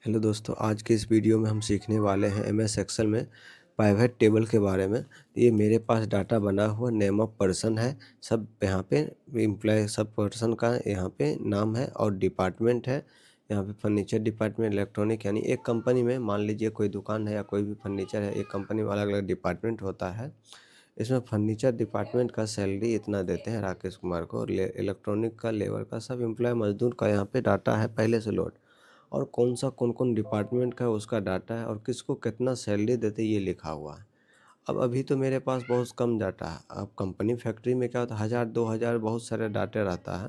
Hello दोस्तों, आज के इस वीडियो में हम सीखने वाले हैं एमएस एक्सेल में पाइवट टेबल के बारे में। ये मेरे पास डाटा बना हुआ नेम ऑफ पर्सन है, सब यहाँ पे एम्प्लॉय सब पर्सन का यहाँ पे नाम है और डिपार्टमेंट है। यहाँ पे फर्नीचर डिपार्टमेंट, इलेक्ट्रॉनिक, यानी एक कंपनी में मान लीजिए कोई दुकान है या कोई भी फर्नीचर है, एक कंपनी में अलग अलग डिपार्टमेंट होता है। इसमें फर्नीचर डिपार्टमेंट का सैलरी इतना देते हैं राकेश कुमार को, और इलेक्ट्रॉनिक का, लेबर का, सब एम्प्लॉय मजदूर का यहाँ पे डाटा है पहले से लोड, और कौन कौन डिपार्टमेंट का उसका डाटा है और किसको कितना सैलरी देते ये लिखा हुआ है। अब अभी तो मेरे पास बहुत कम डाटा है। अब कंपनी फैक्ट्री में क्या होता है, 1000 2000 बहुत सारे डाटा रहता है।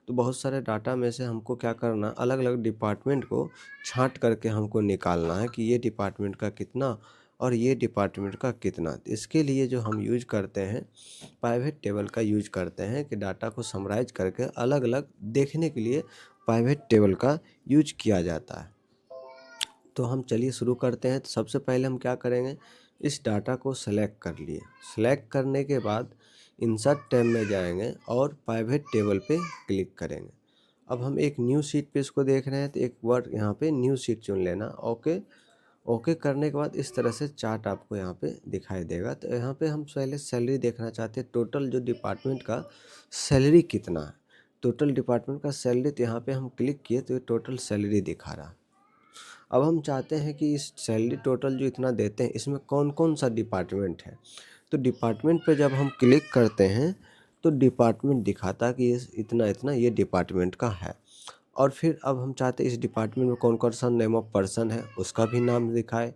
तो बहुत सारे डाटा में से हमको क्या करना, अलग अलग डिपार्टमेंट को छांट करके हमको निकालना है कि ये डिपार्टमेंट का कितना और ये डिपार्टमेंट का कितना। तो इसके लिए जो हम यूज करते हैं, प्राइवेट टेबल का यूज करते हैं कि डाटा को समराइज करके अलग अलग देखने के लिए प्राइवेट टेबल का यूज किया जाता है। तो हम चलिए शुरू करते हैं। तो सबसे पहले हम क्या करेंगे, इस डाटा को सेलेक्ट कर लिए। सेलेक्ट करने के बाद इंसर्ट टैब में जाएंगे और प्राइवेट टेबल पे क्लिक करेंगे। अब हम एक न्यू शीट पे इसको देख रहे हैं, तो एक वर्ड यहाँ पे न्यू शीट चुन लेना। ओके, ओके करने के बाद इस तरह से चार्ट आपको यहाँ पे दिखाई देगा। तो यहाँ पे हम पहले सैलरी देखना चाहते हैं, टोटल जो डिपार्टमेंट का सैलरी कितना है। टोटल डिपार्टमेंट का सैलरी, तो यहाँ पे हम क्लिक किए तो ये टोटल सैलरी दिखा रहा। अब हम चाहते हैं कि इस सैलरी टोटल जो इतना देते हैं इसमें कौन कौन सा डिपार्टमेंट है। तो डिपार्टमेंट पे जब हम क्लिक करते हैं तो डिपार्टमेंट दिखाता है कि ये इतना इतना ये डिपार्टमेंट का है। और फिर अब हम चाहते हैं इस डिपार्टमेंट में कौन कौन सा नेम ऑफ पर्सन है उसका भी नाम दिखाए।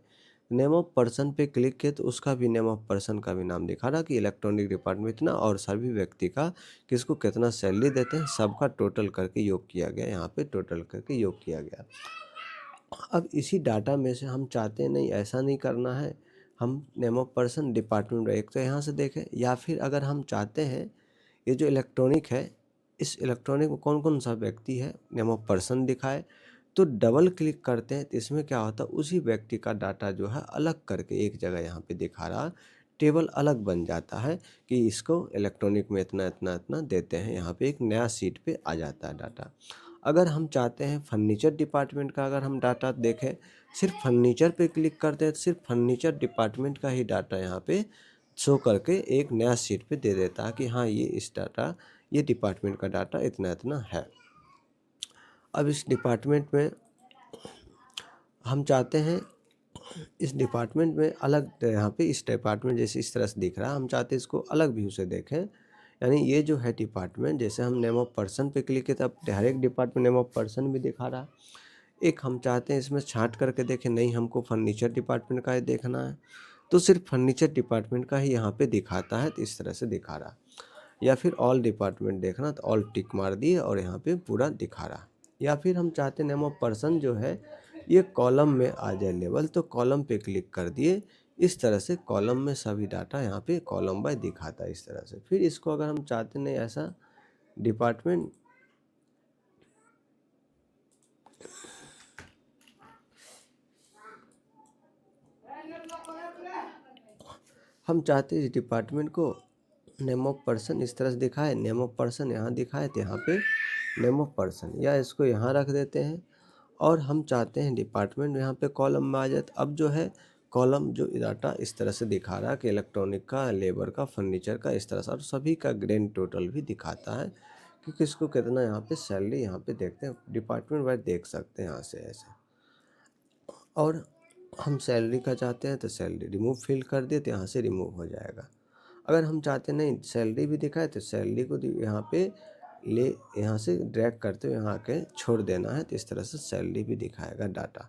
नेम ऑफ पर्सन पे क्लिक किए तो उसका भी नेम ऑफ पर्सन का भी नाम दिखा रहा कि इलेक्ट्रॉनिक डिपार्टमेंट इतना, और सभी व्यक्ति का किसको कितना सैलरी देते हैं सबका टोटल करके योग किया गया। यहाँ पे टोटल करके योग किया गया। अब इसी डाटा में से हम चाहते हैं नहीं, ऐसा नहीं करना है, हम नेम ऑफ पर्सन डिपार्टमेंट एक तो यहाँ से देखें, या फिर अगर हम चाहते हैं ये जो इलेक्ट्रॉनिक है, इस इलेक्ट्रॉनिक में कौन कौन सा व्यक्ति है नेम ऑफ पर्सन दिखाए, तो डबल क्लिक करते हैं तो इसमें क्या होता है, उसी व्यक्ति का डाटा जो है अलग करके एक जगह यहाँ पे दिखा रहा, टेबल अलग बन जाता है कि इसको इलेक्ट्रॉनिक में इतना इतना इतना देते हैं। यहाँ पे एक नया सीट पे आ जाता है डाटा। अगर हम चाहते हैं फर्नीचर डिपार्टमेंट का अगर हम डाटा देखें, सिर्फ फर्नीचर पे क्लिक करते हैं तो सिर्फ फर्नीचर डिपार्टमेंट का ही डाटा यहाँ पे शो करके एक नया शीट पे दे देता है कि हाँ ये इस डाटा, ये डिपार्टमेंट का डाटा इतना इतना है। अब इस डिपार्टमेंट में हम चाहते हैं, इस डिपार्टमेंट में अलग, यहाँ पे इस डिपार्टमेंट जैसे इस तरह से दिख रहा है, हम चाहते हैं इसको अलग व्यू से देखें। यानी ये जो है डिपार्टमेंट, जैसे हम नेम ऑफ पर्सन पे क्लिक किया तब हर एक डिपार्टमेंट नेम ऑफ पर्सन भी दिखा रहा। एक हम चाहते हैं इसमें छांट करके देखें, नहीं हमको फर्नीचर डिपार्टमेंट का ही देखना है, तो सिर्फ फर्नीचर डिपार्टमेंट का ही यहाँ पे दिखाता है, तो इस तरह से दिखा रहा। या फिर ऑल डिपार्टमेंट देखना तो ऑल टिक मार दिए और यहाँ पे पूरा दिखा रहा। या फिर हम चाहते हैं नेम ऑफ पर्सन जो है ये कॉलम में आ जाए लेवल, तो कॉलम पे क्लिक कर दिए। इस तरह से कॉलम में सभी डाटा यहाँ पे कॉलम बाय दिखाता है इस तरह से। फिर इसको अगर हम चाहते नहीं ऐसा डिपार्टमेंट, हम चाहते हैं इस डिपार्टमेंट को नेम ऑफ पर्सन इस तरह से दिखाए, नेम ऑफ पर्सन यहाँ दिखाए तो यहाँ पे नेम ऑफ पर्सन, या इसको यहाँ रख देते हैं। और हम चाहते हैं डिपार्टमेंट यहाँ पे कॉलम में आ जाए, तो अब जो है कॉलम जो डाटा इस तरह से दिखा रहा है कि इलेक्ट्रॉनिक का, लेबर का, फर्नीचर का, इस तरह से, और सभी का ग्रैंड टोटल भी दिखाता है कि किसको कितना यहाँ पे सैलरी, यहाँ पे देखते हैं डिपार्टमेंट वाइज देख सकते हैं यहाँ से ऐसे। और हम सैलरी का चाहते हैं तो सैलरी रिमूव फिल कर दिए तो यहाँ से रिमूव हो जाएगा। अगर हम चाहते नहीं सैलरी भी दिखाए तो सैलरी को यहाँ पे ले, यहाँ से ड्रैग करते हुए यहाँ के छोड़ देना है, तो इस तरह से सैलरी भी दिखाएगा डाटा।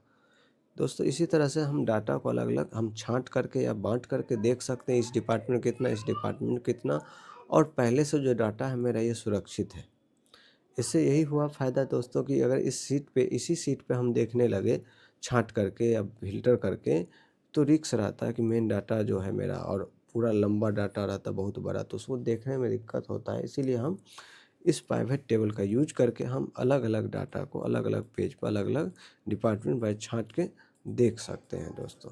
दोस्तों इसी तरह से हम डाटा को अलग अलग हम छांट करके या बांट करके देख सकते हैं, इस डिपार्टमेंट कितना, इस डिपार्टमेंट कितना, और पहले से जो डाटा है मेरा ये सुरक्षित है। इससे यही हुआ फ़ायदा दोस्तों कि अगर इस सीट पे, इसी सीट पे हम देखने लगे छांट करके या फ़िल्टर करके, तो रिस्क रहता है कि मेन डाटा जो है मेरा और पूरा लंबा डाटा रहता है बहुत बड़ा, तो उसको देखने में दिक्कत होता है। इसीलिए हम इस प्राइवेट टेबल का यूज करके हम अलग अलग डाटा को अलग अलग पेज पर अलग अलग डिपार्टमेंट वाइज छांट के देख सकते हैं दोस्तों।